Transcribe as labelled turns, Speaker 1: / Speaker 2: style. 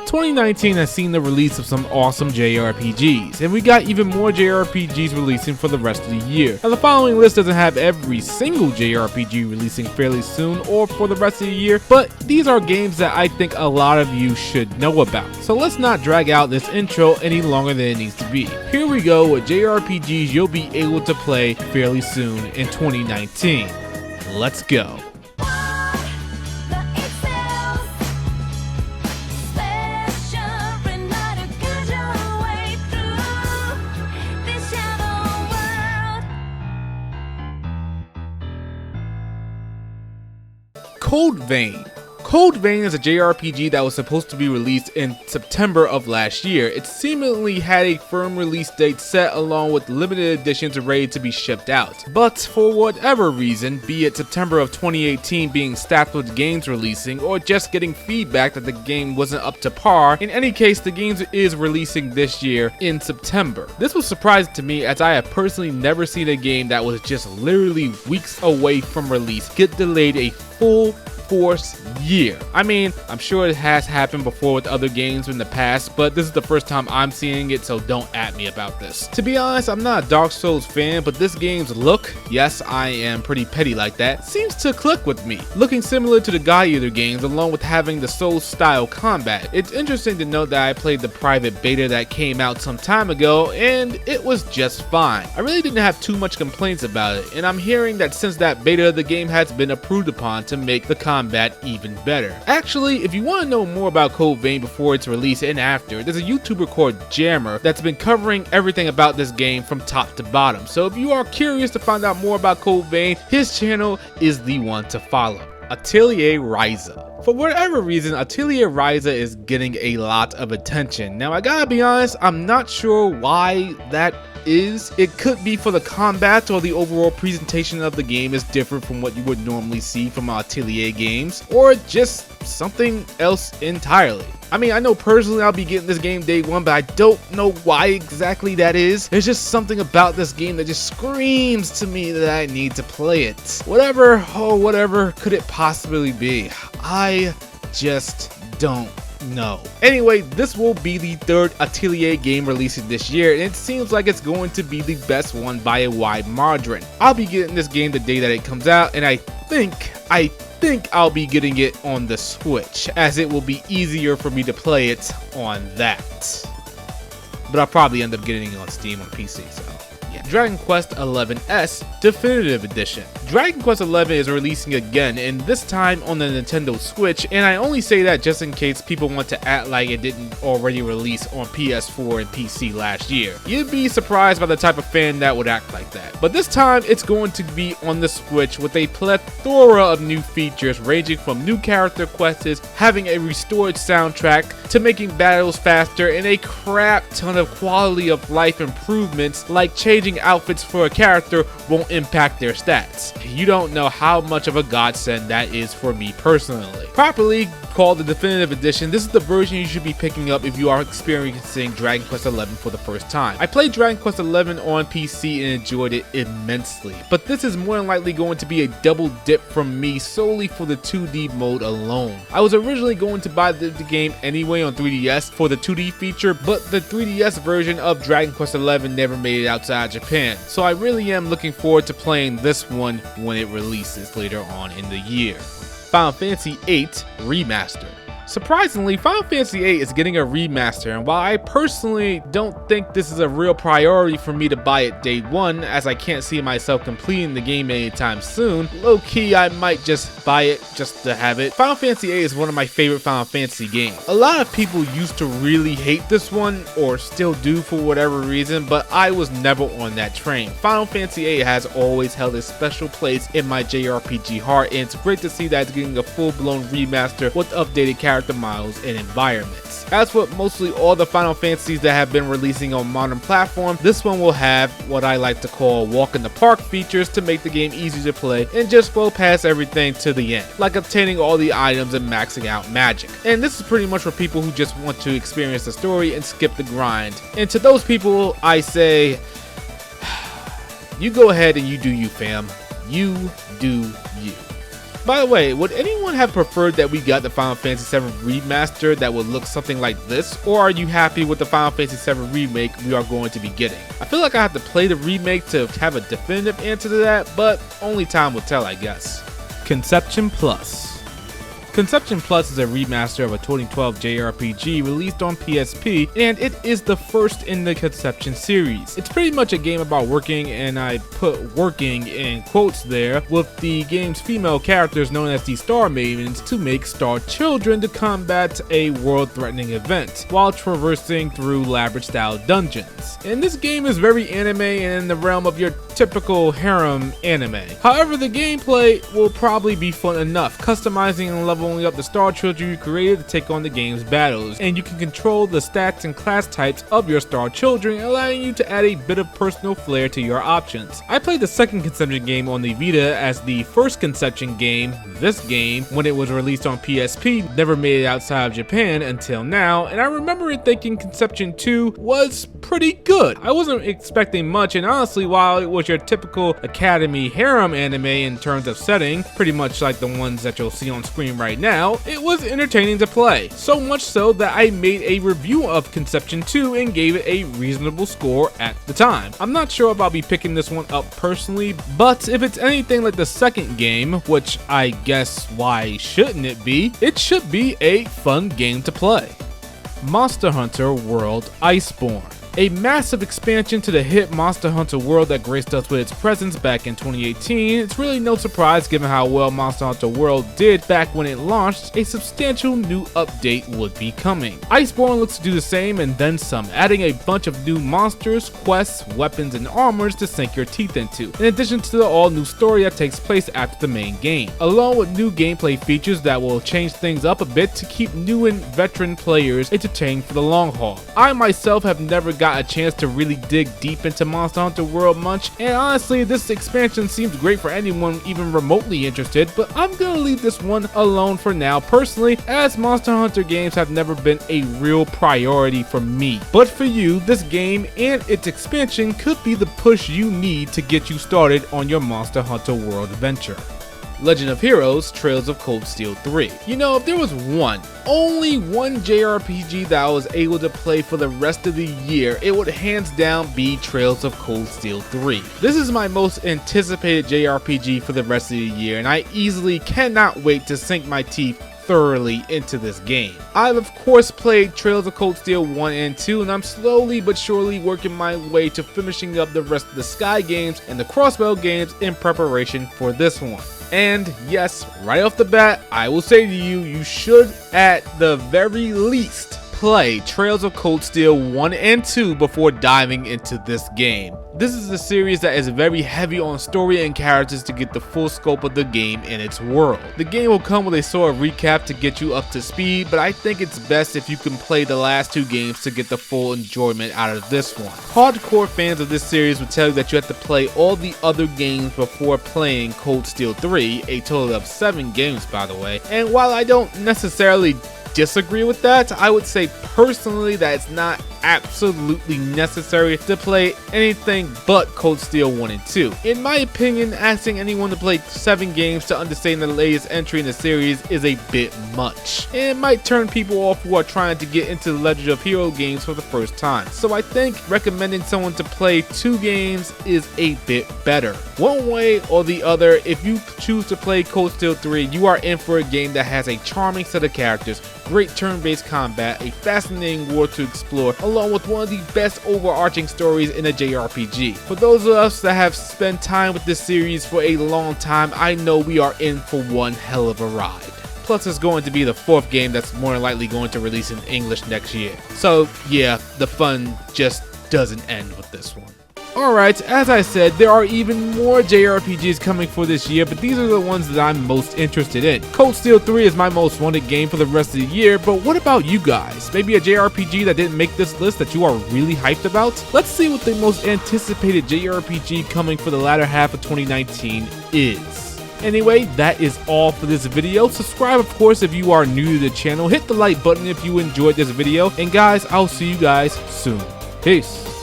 Speaker 1: 2019 has seen the release of some awesome JRPGs, and we got even more JRPGs releasing for the rest of the year. Now the following list doesn't have every single JRPG releasing fairly soon or for the rest of the year, but these are games that I think a lot of you should know about. So let's not drag out this intro any longer than it needs to be. Here we go with JRPGs you'll be able to play fairly soon in 2019. Let's go. Code Vein. Code Vein is a JRPG that was supposed to be released in September of last year. It seemingly had a firm release date set along with limited editions ready to be shipped out. But for whatever reason, be it September of 2018 being stacked with games releasing or just getting feedback that the game wasn't up to par, in any case the game is releasing this year in September. This was surprising to me as I have personally never seen a game that was just literally weeks away from release get delayed a full force year. I mean, I'm sure it has happened before with other games in the past, but this is the first time I'm seeing it, so don't at me about this. To be honest, I'm not a Dark Souls fan, but this game's look, yes, I am pretty petty like that, seems to click with me. Looking similar to the God Eater games, along with having the Souls style combat. It's interesting to note that I played the private beta that came out some time ago, and it was just fine. I really didn't have too much complaints about it, and I'm hearing that since that beta, the game has been approved upon to make the combat even better. Actually, if you want to know more about Code Vein before its release and after, there's a YouTuber called Jammer that's been covering everything about this game from top to bottom. So if you are curious to find out more about Code Vein, his channel is the one to follow. Atelier Ryza. For whatever reason, Atelier Ryza is getting a lot of attention. Now I gotta be honest, I'm not sure why that is. It could be for the combat or the overall presentation of the game is different from what you would normally see from Atelier games, or just something else entirely. I mean, I know personally I'll be getting this game day one, but I don't know why exactly that is. There's just something about this game that just screams to me that I need to play it. Whatever could it possibly be? I just don't know. Anyway, this will be the third Atelier game releasing this year, and it seems like it's going to be the best one by a wide margin. I'll be getting this game the day that it comes out, and I think I'll be getting it on the Switch, as it will be easier for me to play it on that. But I'll probably end up getting it on Steam on PC, so yeah. Dragon Quest XI Definitive Edition. Dragon Quest XI is releasing again, and this time on the Nintendo Switch, and I only say that just in case people want to act like it didn't already release on PS4 and PC last year. You'd be surprised by the type of fan that would act like that. But this time it's going to be on the Switch with a plethora of new features ranging from new character quests, having a restored soundtrack, to making battles faster, and a crap ton of quality of life improvements like changing outfits for a character won't impact their stats. You don't know how much of a godsend that is for me personally. Properly called the Definitive Edition, this is the version you should be picking up if you are experiencing Dragon Quest XI for the first time. I played Dragon Quest XI on PC and enjoyed it immensely, but this is more than likely going to be a double dip from me solely for the 2D mode alone. I was originally going to buy the game anyway on 3DS for the 2D feature, but the 3DS version of Dragon Quest XI never made it outside Japan, so I really am looking forward to playing this one when it releases later on in the year. Final Fantasy VIII Remastered. Surprisingly, Final Fantasy VIII is getting a remaster, and while I personally don't think this is a real priority for me to buy it day one, as I can't see myself completing the game anytime soon, low-key I might just buy it just to have it. Final Fantasy VIII is one of my favorite Final Fantasy games. A lot of people used to really hate this one, or still do for whatever reason, but I was never on that train. Final Fantasy VIII has always held a special place in my JRPG heart, and it's great to see that it's getting a full-blown remaster with updated character models and environments. As with mostly all the Final Fantasies that have been releasing on modern platforms, this one will have what I like to call walk in the park features to make the game easy to play and just flow past everything to the end, like obtaining all the items and maxing out magic. And this is pretty much for people who just want to experience the story and skip the grind. And to those people, I say, you go ahead and you do you, fam. You do you. By the way, would anyone have preferred that we got the Final Fantasy VII Remaster that would look something like this, or are you happy with the Final Fantasy VII Remake we are going to be getting? I feel like I have to play the remake to have a definitive answer to that, but only time will tell, I guess. Conception Plus. Conception Plus is a remaster of a 2012 JRPG released on PSP, and it is the first in the Conception series. It's pretty much a game about working, and I put working in quotes there, with the game's female characters known as the Star Maidens to make Star Children to combat a world-threatening event, while traversing through labyrinth-style dungeons. And this game is very anime and in the realm of your typical harem anime. However, the gameplay will probably be fun enough, customizing and leveling up the Star Children you created to take on the game's battles, and you can control the stats and class types of your Star Children, allowing you to add a bit of personal flair to your options. I played the second Conception game on the Vita, as the first Conception game, this game, when it was released on PSP, never made it outside of Japan until now, and I remember it thinking Conception 2 was pretty good. I wasn't expecting much, and honestly, while it was your typical Academy harem anime in terms of setting, pretty much like the ones that you'll see on screen right now, it was entertaining to play. So much so that I made a review of Conception 2 and gave it a reasonable score at the time. I'm not sure if I'll be picking this one up personally, but if it's anything like the second game, which I guess why shouldn't it be, it should be a fun game to play. Monster Hunter World Iceborne. A massive expansion to the hit Monster Hunter World that graced us with its presence back in 2018, it's really no surprise given how well Monster Hunter World did back when it launched, a substantial new update would be coming. Iceborne looks to do the same and then some, adding a bunch of new monsters, quests, weapons, and armors to sink your teeth into, in addition to the all-new story that takes place after the main game, along with new gameplay features that will change things up a bit to keep new and veteran players entertained for the long haul. I myself have never got a chance to really dig deep into Monster Hunter World much, and honestly this expansion seems great for anyone even remotely interested, but I'm gonna leave this one alone for now personally, as Monster Hunter games have never been a real priority for me. But for you, this game and its expansion could be the push you need to get you started on your Monster Hunter World adventure. Legend of Heroes Trails of Cold Steel 3. You know, if there was only one JRPG that I was able to play for the rest of the year, it would hands down be Trails of Cold Steel 3. This is my most anticipated JRPG for the rest of the year, and I easily cannot wait to sink my teeth thoroughly into this game. I've of course played Trails of Cold Steel 1 and 2, and I'm slowly but surely working my way to finishing up the rest of the Sky games and the Crossbow games in preparation for this one. And yes, right off the bat, I will say to you, you should at the very least play Trails of Cold Steel 1 and 2 before diving into this game. This is a series that is very heavy on story and characters to get the full scope of the game and its world. The game will come with a sort of recap to get you up to speed, but I think it's best if you can play the last two games to get the full enjoyment out of this one. Hardcore fans of this series will tell you that you have to play all the other games before playing Cold Steel 3, a total of 7 games by the way, and while I don't necessarily disagree with that, I would say personally that it's not absolutely necessary to play anything but Cold Steel 1 and 2. In my opinion, asking anyone to play 7 games to understand the latest entry in the series is a bit much, and it might turn people off who are trying to get into the Legend of Hero games for the first time. So I think recommending someone to play 2 games is a bit better. One way or the other, if you choose to play Cold Steel 3, you are in for a game that has a charming set of characters, great turn-based combat, a fascinating world to explore, along with one of the best overarching stories in a JRPG. For those of us that have spent time with this series for a long time, I know we are in for one hell of a ride. Plus it's going to be the 4th game that's more than likely going to release in English next year. So yeah, the fun just doesn't end with this one. Alright, as I said, there are even more JRPGs coming for this year, but these are the ones that I'm most interested in. Cold Steel 3 is my most wanted game for the rest of the year, but what about you guys? Maybe a JRPG that didn't make this list that you are really hyped about? Let's see what the most anticipated JRPG coming for the latter half of 2019 is. Anyway, that is all for this video. Subscribe of course if you are new to the channel, hit the like button if you enjoyed this video, and guys, I'll see you guys soon. Peace.